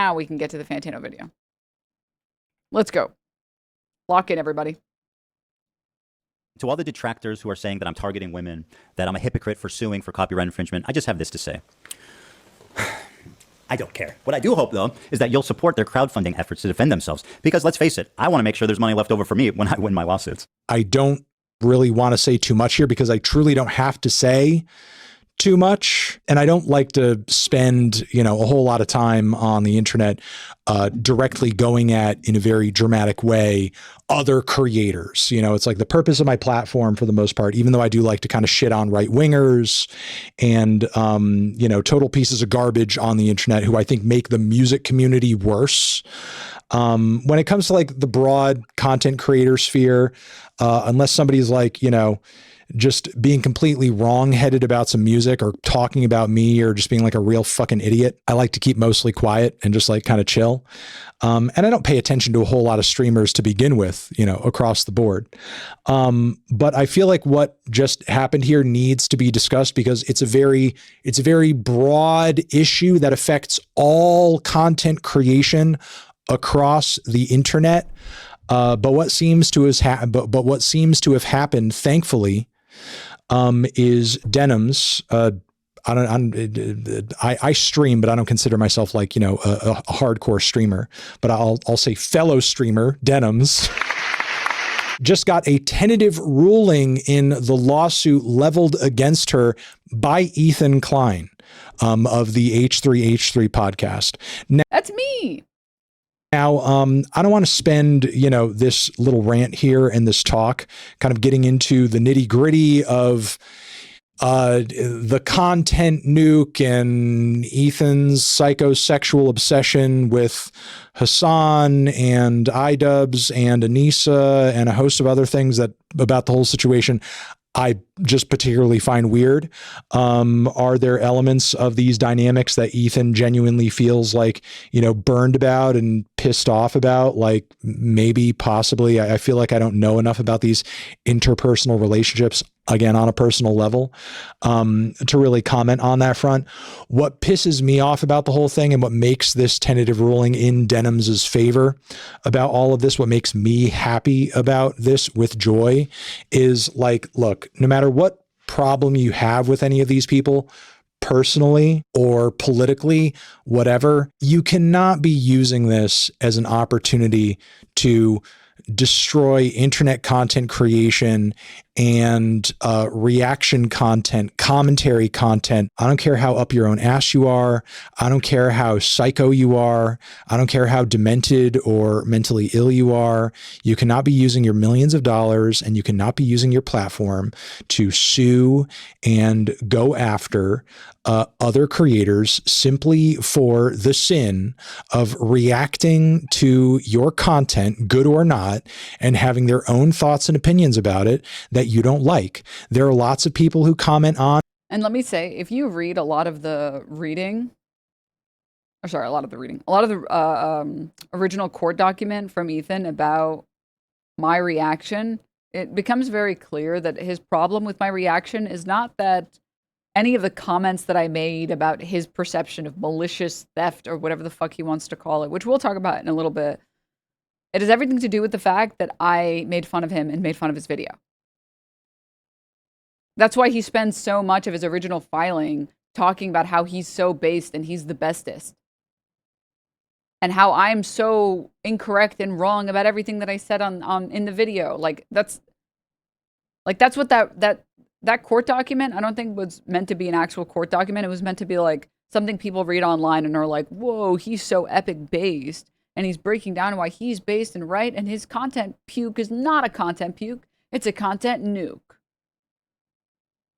now we can get to the Fantano video. Let's go. Lock in, everybody. To all the detractors who are saying that I'm targeting women, that I'm a hypocrite for suing for copyright infringement, I just have this to say. I don't care. What I do hope, though, is that you'll support their crowdfunding efforts to defend themselves. Because let's face it, I want to make sure there's money left over for me when I win my lawsuits. I don't really want to say too much here because I truly don't have to say too much. And I don't like to spend, a whole lot of time on the internet directly going at, in a very dramatic way, other creators. It's like the purpose of my platform for the most part, even though I do like to kind of shit on right wingers and, total pieces of garbage on the internet who I think make the music community worse. When it comes to like the broad content creator sphere, unless somebody's like, just being completely wrong-headed about some music or talking about me or just being like a real fucking idiot, I like to keep mostly quiet and just like kind of chill. And I don't pay attention to a whole lot of streamers to begin with, across the board. But I feel like what just happened here needs to be discussed because it's a very broad issue that affects all content creation across the internet. But what seems to have happened, thankfully, is Denims. I stream, but I don't consider myself like, a hardcore streamer, but I'll say fellow streamer Denims just got a tentative ruling in the lawsuit leveled against her by Ethan Klein, of the H3H3 podcast. Now, that's me. Now, I don't want to spend, this little rant here and this talk kind of getting into the nitty gritty of the content nuke and Ethan's psychosexual obsession with Hassan and iDubbbz and Anissa and a host of other things about the whole situation I just particularly find weird. Are there elements of these dynamics that Ethan genuinely feels like, burned about and pissed off about? Like maybe, possibly, I feel like I don't know enough about these interpersonal relationships, again, on a personal level, to really comment on that front. What pisses me off about the whole thing and what makes this tentative ruling in Denims's favor about all of this, what makes me happy about this with joy is like, look, no matter what problem you have with any of these people, personally or politically, whatever, you cannot be using this as an opportunity to destroy internet content creation and reaction content, commentary content. I don't care how up your own ass you are. I don't care how psycho you are. I don't care how demented or mentally ill you are. You cannot be using your millions of dollars and you cannot be using your platform to sue and go after other creators simply for the sin of reacting to your content, good or not, and having their own thoughts and opinions about it that you don't like. There are lots of people who comment on. And let me say, if you read a lot of the original court document from Ethan about my reaction, it becomes very clear that his problem with my reaction is not that any of the comments that I made about his perception of malicious theft or whatever the fuck he wants to call it, which we'll talk about in a little bit. It has everything to do with the fact that I made fun of him and made fun of his video. That's why he spends so much of his original filing talking about how he's so based and he's the bestest. And how I'm so incorrect and wrong about everything that I said on in the video. That's what that court document, I don't think was meant to be an actual court document. It was meant to be like something people read online and are like, whoa, he's so epic based. And he's breaking down why he's based and right. And his content puke is not a content puke. It's a content nuke.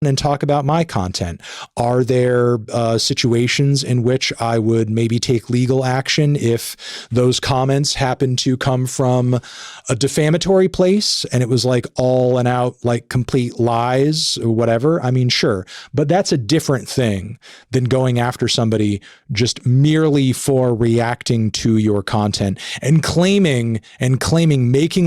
And talk about my content. Are there situations in which I would maybe take legal action if those comments happen to come from a defamatory place and it was like all and out, like complete lies or whatever? I mean, sure. But that's a different thing than going after somebody just merely for reacting to your content and making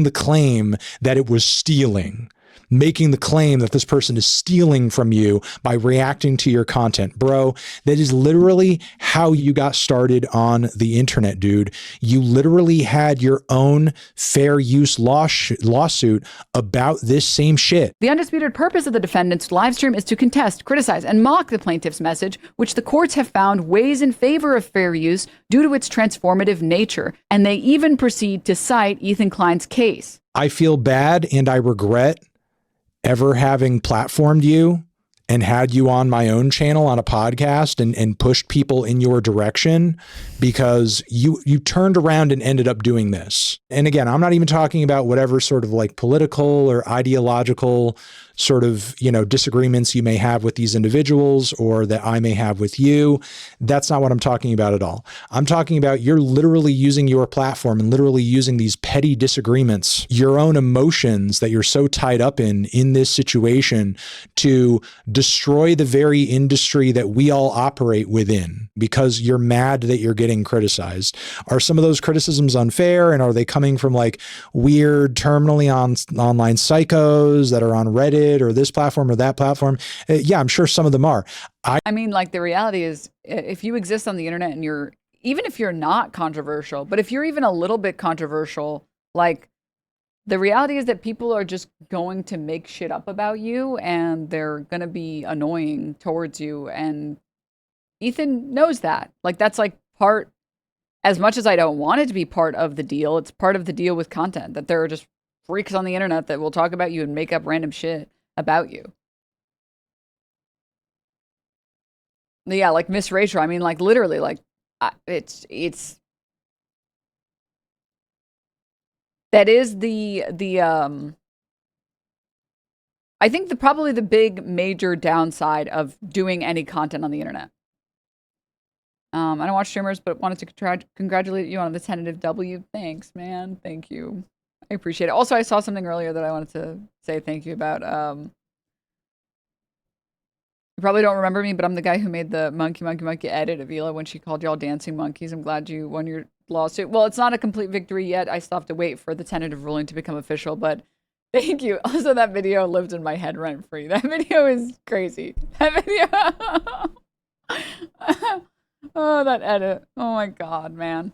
the claim that it was stealing. making the claim that this person is stealing from you by reacting to your content. Bro, that is literally how you got started on the internet, dude. You literally had your own fair use lawsuit about this same shit. The undisputed purpose of the defendant's live stream is to contest, criticize, and mock the plaintiff's message, which the courts have found weighs in favor of fair use due to its transformative nature. And they even proceed to cite Ethan Klein's case. I feel bad and I regret ever having platformed you and had you on my own channel on a podcast and pushed people in your direction, because you turned around and ended up doing this. And again, I'm not even talking about whatever sort of like political or ideological sort of, disagreements you may have with these individuals or that I may have with you. That's not what I'm talking about at all. I'm talking about you're literally using your platform and literally using these petty disagreements, your own emotions that you're so tied up in this situation, to destroy the very industry that we all operate within because you're mad that you're getting criticized. Are some of those criticisms unfair? And are they coming from like weird terminally online psychos that are on Reddit or this platform or that platform? Yeah, I'm sure some of them are. I mean, like, the reality is, if you exist on the internet and even if you're not controversial, but if you're even a little bit controversial, like, the reality is that people are just going to make shit up about you and they're going to be annoying towards you. And Ethan knows that. Like, that's like part, as much as I don't want it to be part of the deal, it's part of the deal with content, that there are just freaks on the internet that will talk about you and make up random shit about you. Yeah, like Miss Rachel, I mean, like, literally, like, it's that is I think probably the big major downside of doing any content on the internet. I don't watch streamers, but wanted to congratulate you on the tentative W. Thanks, man. Thank you. I appreciate it. Also, I saw something earlier that I wanted to say thank you about. You probably don't remember me, but I'm the guy who made the monkey edit of Hila when she called y'all dancing monkeys. I'm glad you won your lawsuit. Well, it's not a complete victory yet. I still have to wait for the tentative ruling to become official, but thank you. Also, that video lived in my head rent free. That video is crazy. That video. Oh, that edit. Oh my God, man.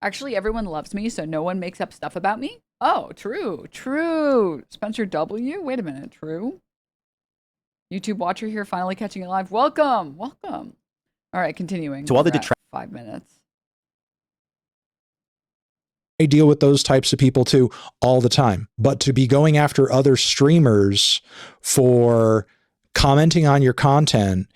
Actually, everyone loves me, so no one makes up stuff about me. Oh, true. Spencer W. Wait a minute. True. YouTube watcher here, finally catching it live. Welcome. All right, continuing. To all the 5 minutes. I deal with those types of people too all the time. But to be going after other streamers for commenting on your content,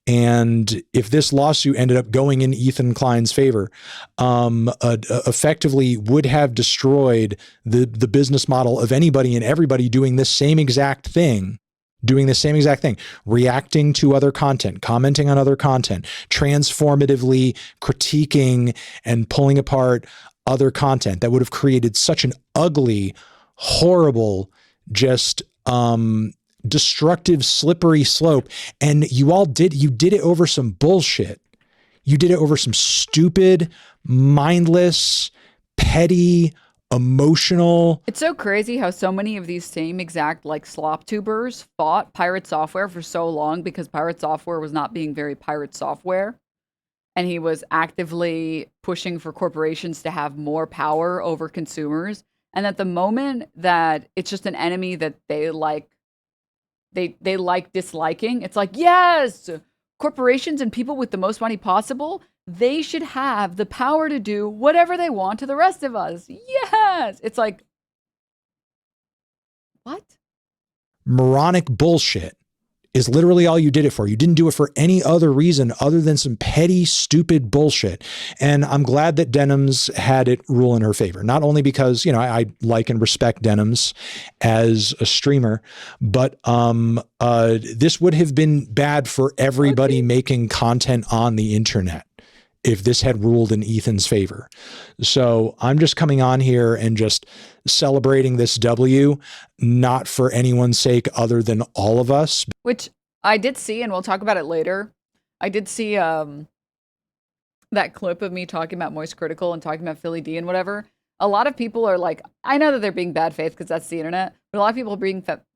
and if this lawsuit ended up going in Ethan Klein's favor, effectively would have destroyed the business model of anybody and everybody doing the same exact thing. Reacting to other content, commenting on other content, transformatively critiquing and pulling apart other content that would have created such an ugly, horrible, just destructive, slippery slope. And you did it over some bullshit. You did it over some stupid, mindless, petty, emotional. It's so crazy how so many of these same exact like slop tubers fought Pirate Software for so long because Pirate Software was not being very pirate software. And he was actively pushing for corporations to have more power over consumers. And at the moment that it's just an enemy that they like disliking, it's like, yes, corporations and people with the most money possible, they should have the power to do whatever they want to the rest of us. Yes. It's like, what? Moronic bullshit is literally all you did it for. You didn't do it for any other reason other than some petty, stupid bullshit. And I'm glad that Denims had it rule in her favor. Not only because, I like and respect Denims as a streamer, but this would have been bad for everybody making content on the internet if this had ruled in Ethan's favor. So I'm just coming on here and just celebrating this W, not for anyone's sake other than all of us. Which I did see, and we'll talk about it later. I did see that clip of me talking about Moist Critical and talking about Philly D and whatever. a lot of people are like, I know that they're being bad faith because that's the internet, but a lot of people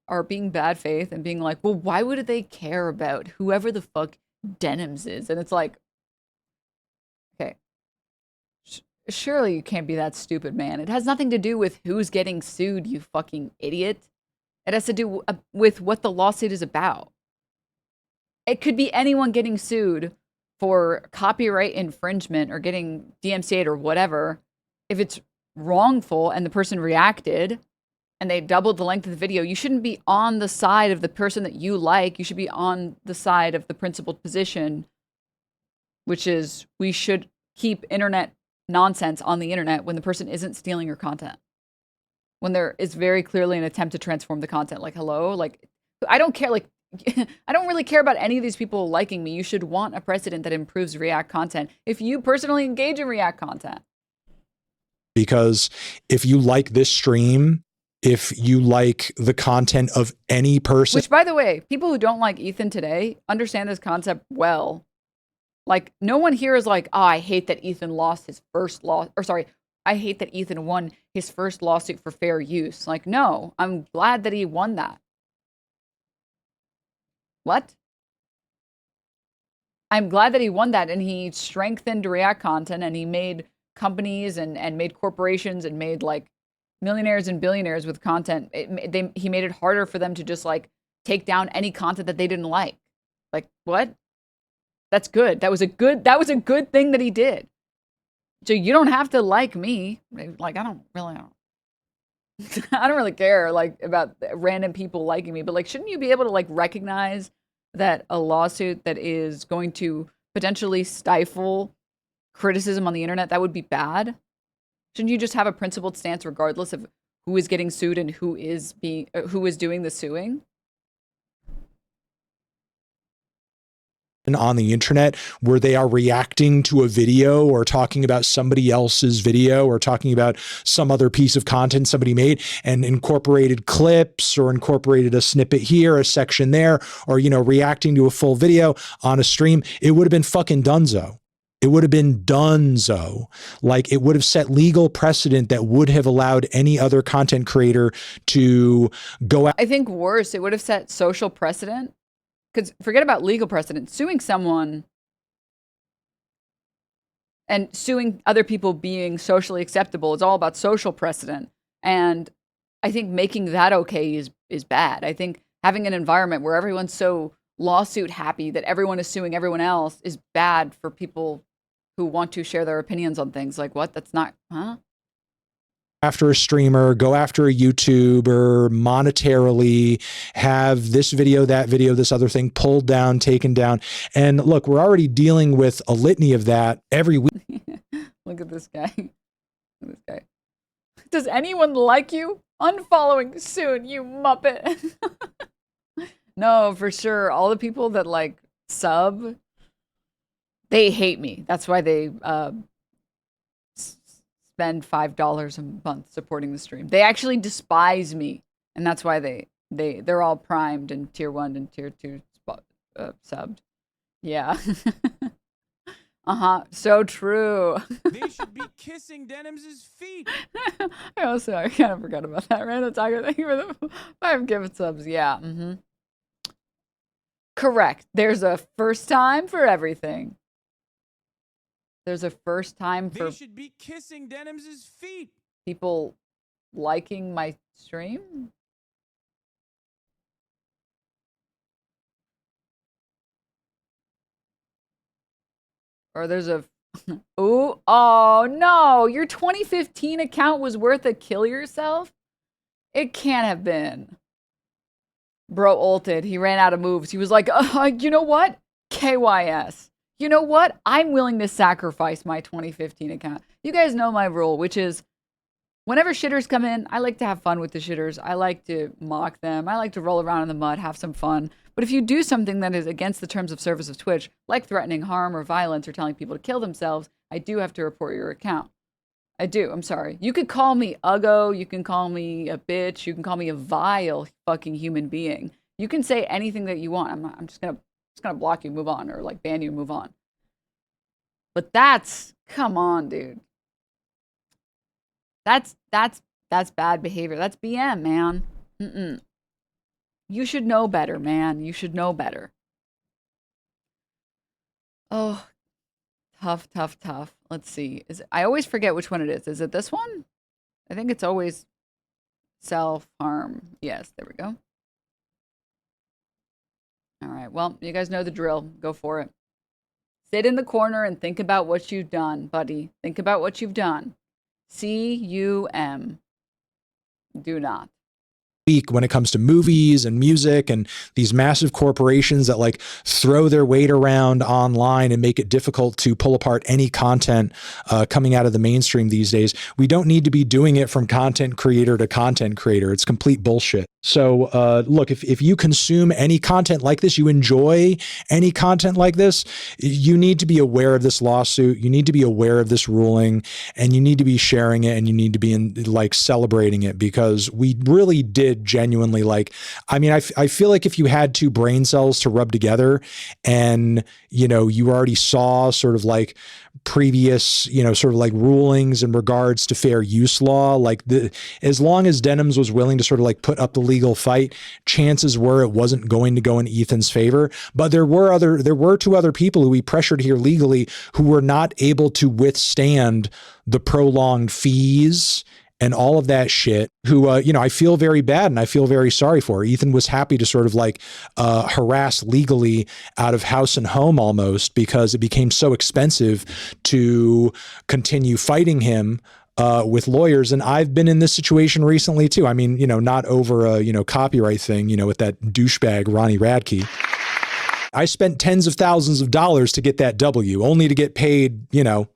are being bad faith and being like, well, why would they care about whoever the fuck Denims is? And it's like, okay, surely you can't be that stupid, man. It has nothing to do with who's getting sued, you fucking idiot. It has to do with what the lawsuit is about. It could be anyone getting sued for copyright infringement or getting DMCA'd or whatever. If it's wrongful and the person reacted and they doubled the length of the video, you shouldn't be on the side of the person that you like. You should be on the side of the principled position, which is we should keep internet nonsense on the internet when the person isn't stealing your content. When there is very clearly an attempt to transform the content. Like, hello? Like, I don't care. Like, I don't really care about any of these people liking me. You should want a precedent that improves React content if you personally engage in React content. Because if you like this stream, if you like the content of any person, which, by the way, people who don't like Ethan today understand this concept well. Like, no one here is like, oh, I hate that Ethan lost his first law, or sorry, I hate that Ethan won his first lawsuit for fair use. Like, no, I'm glad that he won that. What? I'm glad that he won that and he strengthened React content and he made companies and made corporations and made like millionaires and billionaires with content. He made it harder for them to just like take down any content that they didn't like. Like, what? That's good. That was a good thing that he did. So you don't have to like me. Like, I don't really care like about random people liking me, but like, shouldn't you be able to like recognize that a lawsuit that is going to potentially stifle criticism on the internet, that would be bad? Shouldn't you just have a principled stance regardless of who is getting sued and who is doing the suing? on the internet where they are reacting to a video or talking about somebody else's video or talking about some other piece of content somebody made and incorporated clips or incorporated a snippet here, a section there, or, you know, reacting to a full video on a stream, it would have been fucking donezo. It would have been donezo. Like, it would have set legal precedent that would have allowed any other content creator to go out. I think worse, it would have set social precedent. Because forget about legal precedent. Suing someone and suing other people being socially acceptable is all about social precedent. And I think making that okay is bad. I think having an environment where everyone's so lawsuit happy that everyone is suing everyone else is bad for people who want to share their opinions on things. Like, what? That's not, huh? After a streamer, go after a YouTuber monetarily, have this video, that video, this other thing pulled down, taken down. And look, we're already dealing with a litany of that every week. Look at this guy. Look at this guy. Does anyone like you? Unfollowing soon, you muppet. No, for sure. All the people that like sub, they hate me. That's why they spend $5 a month supporting the stream. They actually despise me, and that's why they're all primed and tier 1 and tier 2 subbed. Yeah. So true. They should be kissing Denims' feet. I kind of forgot about that. Random Tiger, thank you for the 5 gift subs. Yeah. Correct. There's a first time for everything. There's a first time for They should be kissing Denims' feet. people liking my stream. Or there's a ooh, oh no, your 2015 account was worth a kill yourself? It can't have been. Bro ulted. He ran out of moves. He was like, you know what? KYS. You know what? I'm willing to sacrifice my 2015 account. You guys know my rule, which is whenever shitters come in, I like to have fun with the shitters. I like to mock them. I like to roll around in the mud, have some fun. But if you do something that is against the terms of service of Twitch, like threatening harm or violence or telling people to kill themselves, I do have to report your account. I do. I'm sorry. You could call me uggo. You can call me a bitch. You can call me a vile fucking human being. You can say anything that you want. I'm just gonna block you, move on, or like ban you, move on. But come on, dude. That's bad behavior. That's BM, man. Mm-mm. You should know better, man. You should know better. Oh, tough, tough, tough. Let's see. I always forget which one it is. Is it this one? I think it's always self-harm. Yes, there we go. All right. Well, you guys know the drill. Go for it. Sit in the corner and think about what you've done, buddy. Think about what you've done. C-U-M. Do not. When it comes to movies and music and these massive corporations that like throw their weight around online and make it difficult to pull apart any content coming out of the mainstream these days. We don't need to be doing it from content creator to content creator. It's complete bullshit. So look, if you consume any content like this, you enjoy any content like this, you need to be aware of this lawsuit. You need to be aware of this ruling, and you need to be sharing it, and you need to be like celebrating it, because we really did genuinely I mean, I feel like if you had two brain cells to rub together and, you know, you already saw sort of like previous, you know, sort of like rulings in regards to fair use law, like as long as Denims was willing to sort of like put up the legal fight, chances were it wasn't going to go in Ethan's favor. But there were two other people who we pressured here legally who were not able to withstand the prolonged fees and all of that shit, who, you know, I feel very bad and I feel very sorry for. Ethan was happy to sort of like harass legally out of house and home almost, because it became so expensive to continue fighting him with lawyers. And I've been in this situation recently too. I mean, you know, not over a, you know, copyright thing, you know, with that douchebag, Ronnie Radke. I spent tens of thousands of dollars to get that W, only to get paid, you know,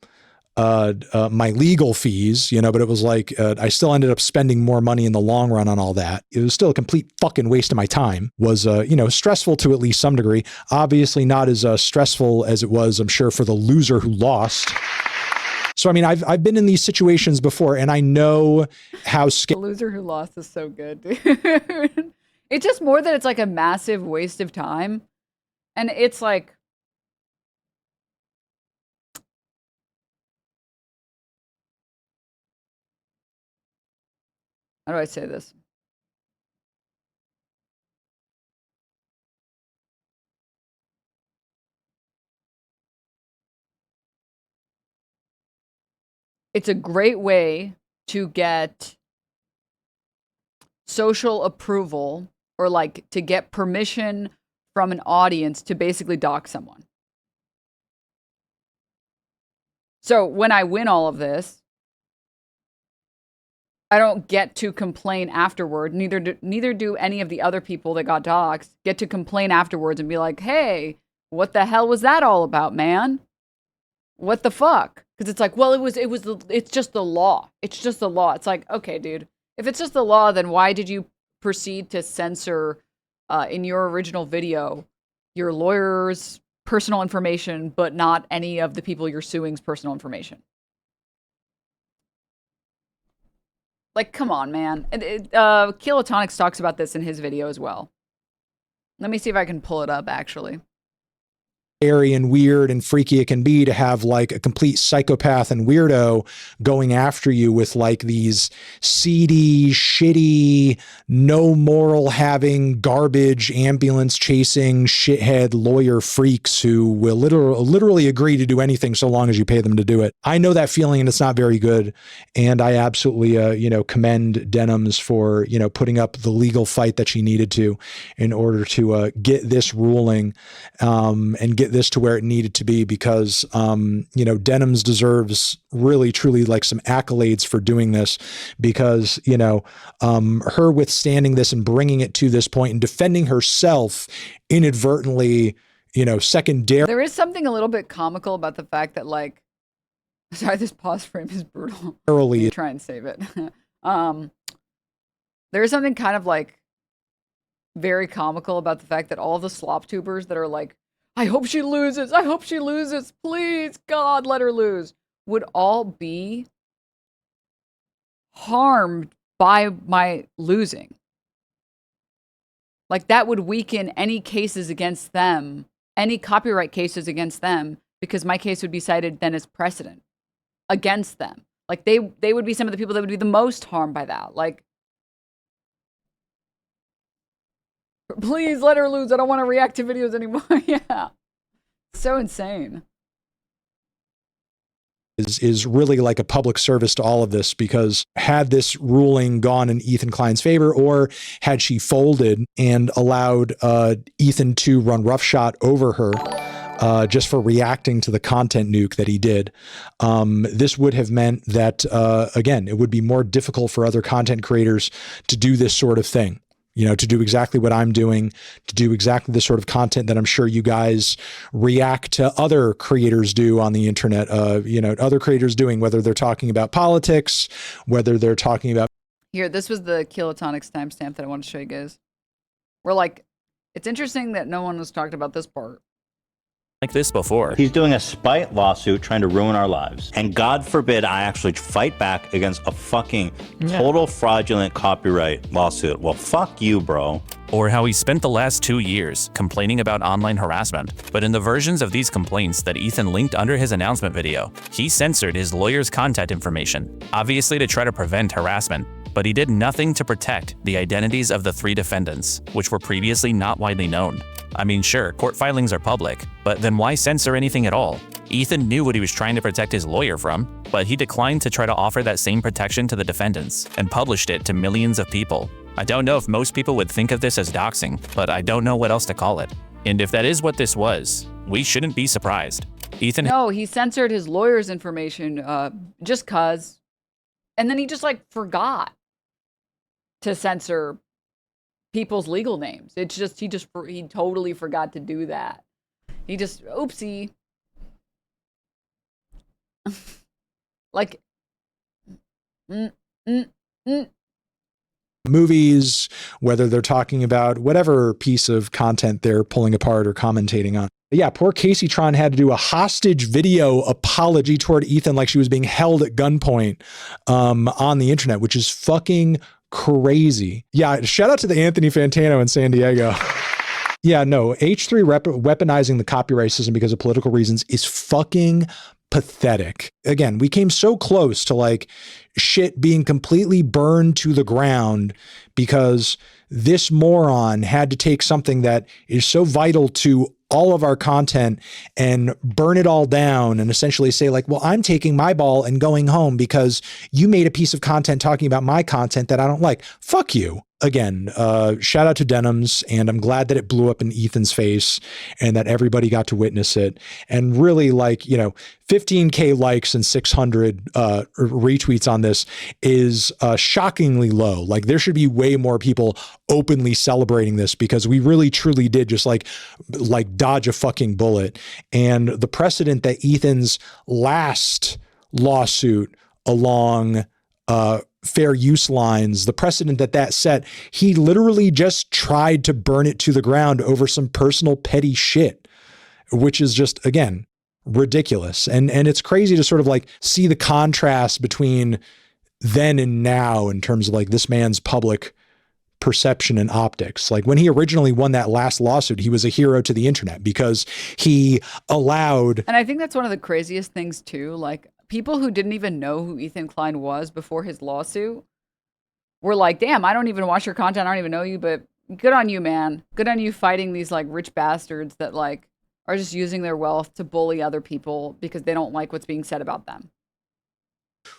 my legal fees, you know, but it was like, I still ended up spending more money in the long run on all that. It was still a complete fucking waste of my time. Was, you know, stressful to at least some degree. Obviously not as stressful as it was, I'm sure, for the loser who lost. So, I mean, I've been in these situations before, and I know how The loser who lost is so good, dude. It's just more that it's like a massive waste of time. And it's like, how do I say this? It's a great way to get social approval, or like to get permission from an audience to basically dox someone. So when I win all of this, I don't get to complain afterward. Neither do any of the other people that got doxxed get to complain afterwards and be like, "Hey, what the hell was that all about, man? What the fuck?" Because it's like, well, it's just the law. It's just the law. It's like, okay, dude, if it's just the law, then why did you proceed to censor in your original video your lawyer's personal information, but not any of the people you're suing's personal information? Like, come on, man. Kilotonics talks about this in his video as well. Let me see if I can pull it up, actually. scary and weird and freaky it can be to have like a complete psychopath and weirdo going after you with like these seedy, shitty, no moral having, garbage, ambulance chasing, shithead lawyer freaks who will literally agree to do anything so long as you pay them to do it. I know that feeling, and it's not very good. And I absolutely, commend Denims for, putting up the legal fight that she needed to in order to get this ruling and get this to where it needed to be, because, Denims deserves really, truly like some accolades for doing this, because, her withstanding this and bringing it to this point and defending herself inadvertently, secondary. There is something a little bit comical about the fact that, like, sorry, this pause frame is brutal. Let me try and save it. There is something kind of like very comical about the fact that all the slop tubers that are like, I hope she loses, I hope she loses, please, God, let her lose, would all be harmed by my losing. Like, that would weaken any cases against them, any copyright cases against them, because my case would be cited then as precedent against them. Like they would be some of the people that would be the most harmed by that. Like, please let her lose. I don't want to react to videos anymore. Yeah. So insane. Is really like a public service to all of this, because had this ruling gone in Ethan Klein's favor, or had she folded and allowed Ethan to run roughshod over her just for reacting to the content nuke that he did, this would have meant that, again, it would be more difficult for other content creators to do this sort of thing. You know, to do exactly what I'm doing, to do exactly the sort of content that I'm sure you guys react to other creators do on the internet, you know, other creators doing, whether they're talking about politics, whether they're talking about. Here, this was the kilotonics timestamp that I wanted to show you guys. We're like, it's interesting that no one has talked about this part. Like this before. He's doing a spite lawsuit trying to ruin our lives. And God forbid I actually fight back against a fucking total fraudulent copyright lawsuit. Well, fuck you, bro. Or how he spent the last 2 years complaining about online harassment. But in the versions of these complaints that Ethan linked under his announcement video, he censored his lawyer's contact information, obviously to try to prevent harassment. But he did nothing to protect the identities of the 3 defendants, which were previously not widely known. I mean, sure, court filings are public, but then why censor anything at all? Ethan knew what he was trying to protect his lawyer from, but he declined to try to offer that same protection to the defendants and published it to millions of people. I don't know if most people would think of this as doxing, but I don't know what else to call it. And if that is what this was, we shouldn't be surprised. Ethan— No, he censored his lawyer's information just cause, and then he just like forgot to censor people's legal names. It's just he totally forgot to do that. He just oopsie. Like movies, whether they're talking about whatever piece of content they're pulling apart or commentating on. But yeah, poor Casey Tron had to do a hostage video apology toward Ethan like she was being held at gunpoint on the internet, which is fucking crazy. Yeah, shout out to the Anthony Fantano in San Diego. Yeah, no, H3 weaponizing the copyright system because of political reasons is fucking pathetic. Again, we came so close to like shit being completely burned to the ground because this moron had to take something that is so vital to all of our content and burn it all down and essentially say like, well, I'm taking my ball and going home because you made a piece of content talking about my content that I don't like. Fuck you. Again, shout out to Denims, and I'm glad that it blew up in Ethan's face and that everybody got to witness it. And really, like, you know, 15K likes and 600 retweets on this is shockingly low. Like, there should be way more people openly celebrating this because we really truly did just like dodge a fucking bullet. And the precedent that Ethan's last lawsuit along fair use lines, the precedent that set, he literally just tried to burn it to the ground over some personal petty shit, which is just, again, ridiculous. And it's crazy to sort of like see the contrast between then and now in terms of like this man's public perception and optics. Like when he originally won that last lawsuit, he was a hero to the internet because he allowed. And I think that's one of the craziest things too. Like, people who didn't even know who Ethan Klein was before his lawsuit were like, damn, I don't even watch your content. I don't even know you, but good on you, man. Good on you fighting these like rich bastards that like are just using their wealth to bully other people because they don't like what's being said about them.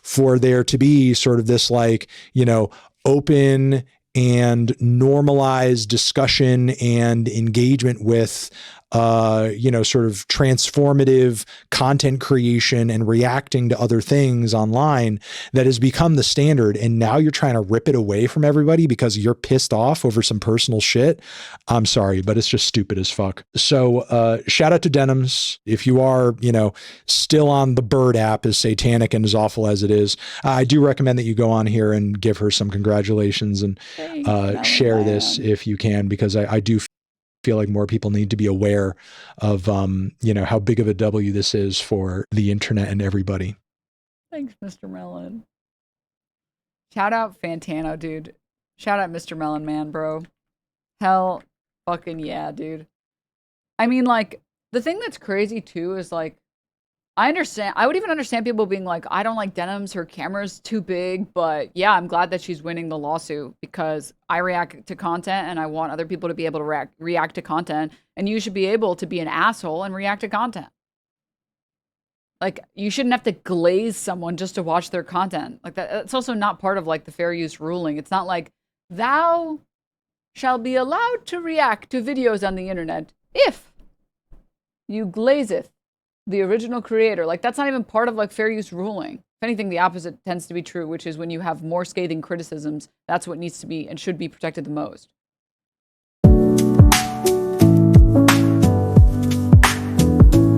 For there to be sort of this like, you know, open and normalized discussion and engagement with you know, sort of transformative content creation and reacting to other things online that has become the standard. And now you're trying to rip it away from everybody because you're pissed off over some personal shit. I'm sorry, but it's just stupid as fuck. So shout out to Denims. If you are, you know, still on the Bird app, as satanic and as awful as it is, I do recommend that you go on here and give her some congratulations and share this if you can, because I do feel like more people need to be aware of, you know, how big of a W this is for the internet and everybody. Thanks, Mr. Melon. Shout out Fantano, dude. Shout out Mr. Melon Man, bro. Hell fucking yeah, dude. I mean, like, the thing that's crazy too is like, I understand. I would even understand people being like, I don't like Denims. Her camera's too big. But yeah, I'm glad that she's winning the lawsuit because I react to content and I want other people to be able to react to content. And you should be able to be an asshole and react to content. Like, you shouldn't have to glaze someone just to watch their content. Like, that's also not part of, like, the fair use ruling. It's not like, thou shall be allowed to react to videos on the internet if you glazeth the original creator. Like, that's not even part of, like, fair use ruling. If anything, the opposite tends to be true, which is when you have more scathing criticisms, that's what needs to be and should be protected the most.